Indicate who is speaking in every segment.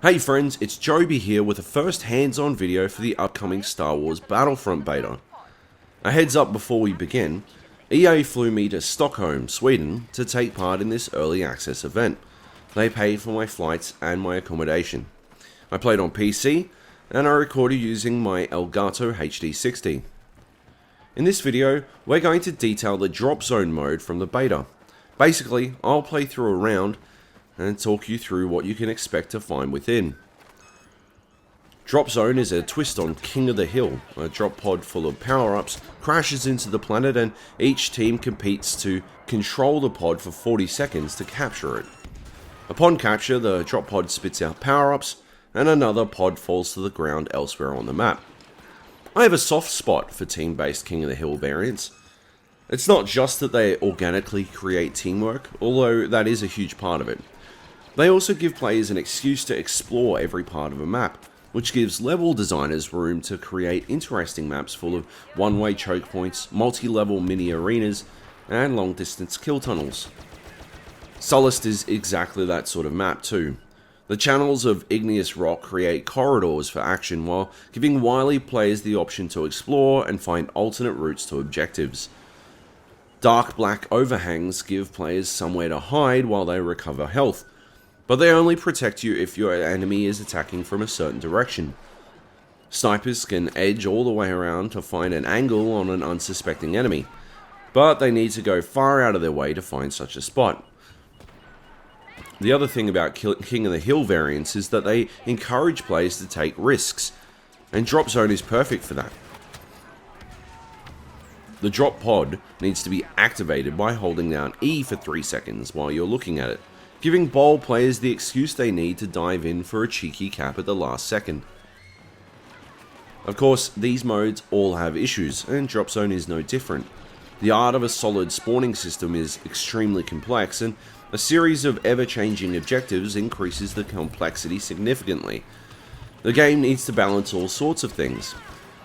Speaker 1: Hey friends, it's Joby here with a first hands-on video for the upcoming Star Wars Battlefront beta. A heads up before we begin, EA flew me to Stockholm, Sweden to take part in this early access event. They paid for my flights and my accommodation. I played on PC and I recorded using my Elgato HD60. In this video, we're going to detail the drop zone mode from the beta. Basically, I'll play through a round and talk you through what you can expect to find within. Drop Zone is a twist on King of the Hill. A drop pod full of power-ups crashes into the planet and each team competes to control the pod for 40 seconds to capture it. Upon capture, the drop pod spits out power-ups and another pod falls to the ground elsewhere on the map. I have a soft spot for team-based King of the Hill variants. It's not just that they organically create teamwork, although that is a huge part of it. They also give players an excuse to explore every part of a map, which gives level designers room to create interesting maps full of one-way choke points, multi-level mini arenas, and long-distance kill tunnels. Sullust is exactly that sort of map too. The channels of igneous rock create corridors for action while giving wily players the option to explore and find alternate routes to objectives. Dark black overhangs give players somewhere to hide while they recover health, but they only protect you if your enemy is attacking from a certain direction. Snipers can edge all the way around to find an angle on an unsuspecting enemy, but they need to go far out of their way to find such a spot. The other thing about King of the Hill variants is that they encourage players to take risks, and Drop Zone is perfect for that. The drop pod needs to be activated by holding down E for 3 seconds while you're looking at it, giving bold players the excuse they need to dive in for a cheeky cap at the last second. Of course, these modes all have issues, and Drop Zone is no different. The art of a solid spawning system is extremely complex, and a series of ever-changing objectives increases the complexity significantly. The game needs to balance all sorts of things.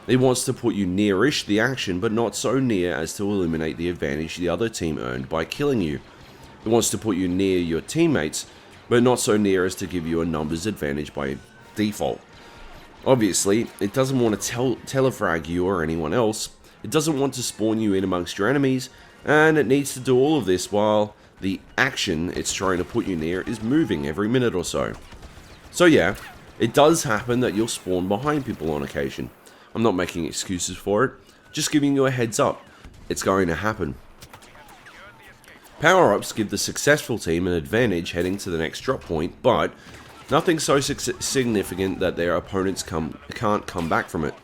Speaker 1: It wants to put you near-ish the action, but not so near as to eliminate the advantage the other team earned by killing you. It wants to put you near your teammates, but not so near as to give you a numbers advantage by default. Obviously, it doesn't want to telefrag you or anyone else, it doesn't want to spawn you in amongst your enemies, and it needs to do all of this while the action it's trying to put you near is moving every minute or so. So yeah, it does happen that you'll spawn behind people on occasion. I'm not making excuses for it, just giving you a heads up. It's going to happen. Power-ups give the successful team an advantage heading to the next drop point, but nothing so significant that their opponents can't come back from it.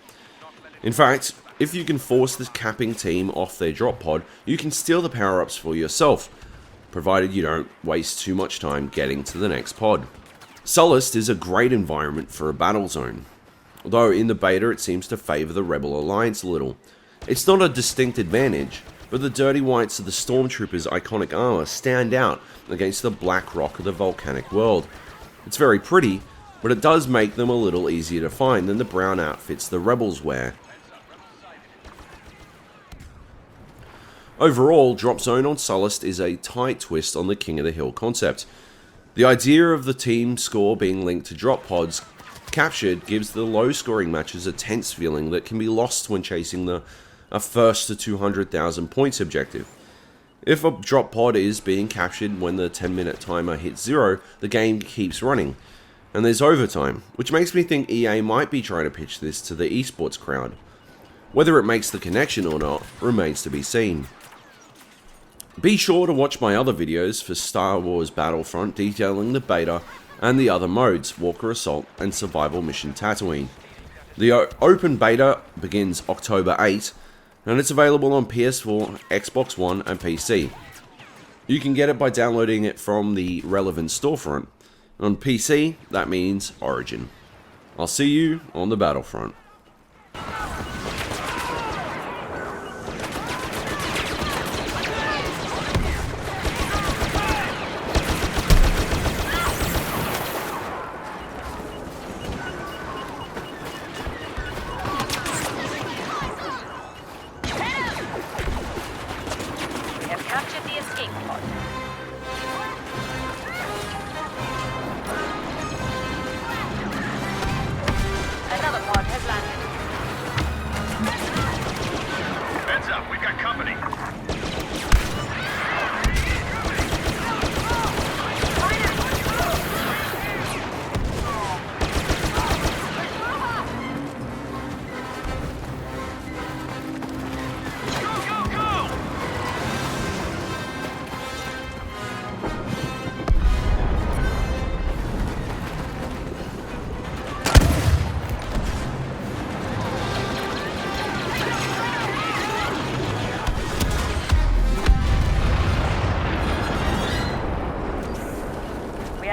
Speaker 1: In fact, if you can force the capping team off their drop pod, you can steal the power-ups for yourself, provided you don't waste too much time getting to the next pod. Sullust is a great environment for a battle zone, although in the beta it seems to favour the Rebel Alliance a little. It's not a distinct advantage, but the dirty whites of the Stormtroopers' iconic armor stand out against the black rock of the volcanic world. It's very pretty, but it does make them a little easier to find than the brown outfits the Rebels wear. Overall, Drop Zone on Sullust is a tight twist on the King of the Hill concept. The idea of the team score being linked to drop pods captured gives the low-scoring matches a tense feeling that can be lost when chasing a first to 200,000 points objective. If a drop pod is being captured when the 10-minute timer hits 0, the game keeps running, and there's overtime, which makes me think EA might be trying to pitch this to the esports crowd. Whether it makes the connection or not remains to be seen. Be sure to watch my other videos for Star Wars Battlefront detailing the beta and the other modes, Walker Assault and Survival Mission Tatooine. The open beta begins October 8, and it's available on PS4, Xbox One, and PC. You can get it by downloading it from the relevant storefront. On PC, that means Origin. I'll see you on the Battlefront.
Speaker 2: Captured the escape pod.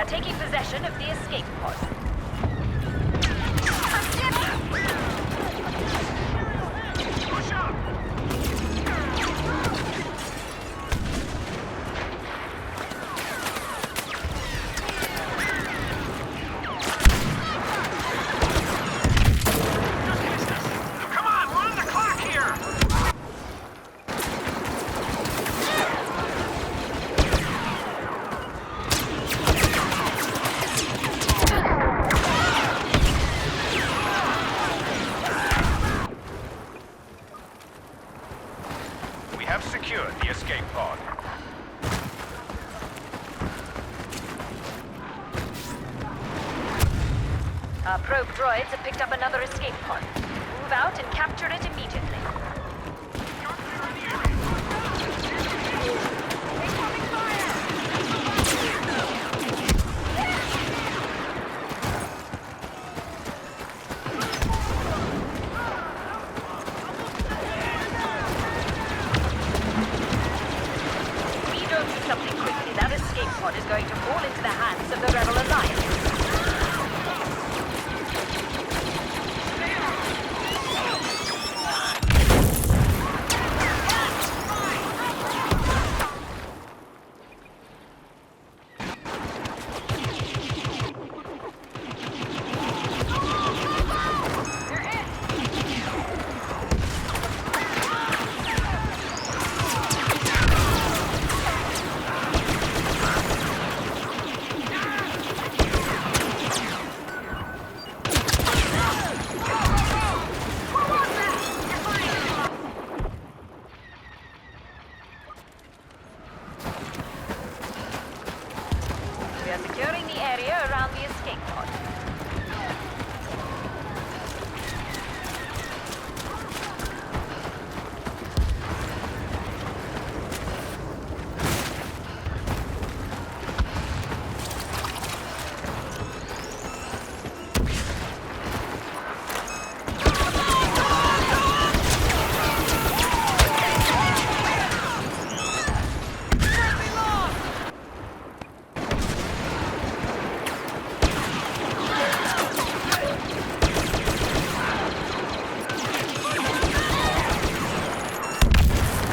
Speaker 2: taking possession of the escape pod.
Speaker 3: Push up! Come on, we're on the clock here! We have secured the escape pod.
Speaker 2: Our probe droids have picked up another escape pod. Move out and capture it immediately. If we don't do something quickly, that escape pod is going to fall into the hands of the Rebel Alliance. We are securing the area around the escape pod.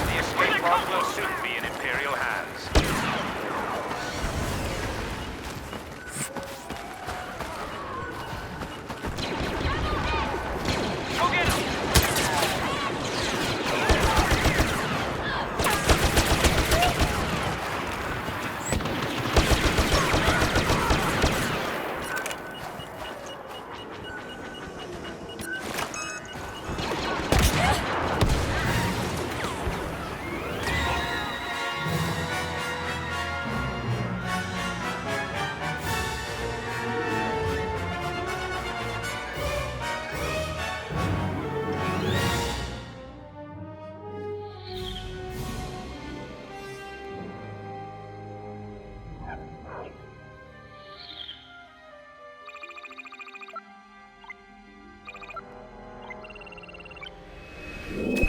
Speaker 3: The escape pod will soon be in Imperial hands. Go get him!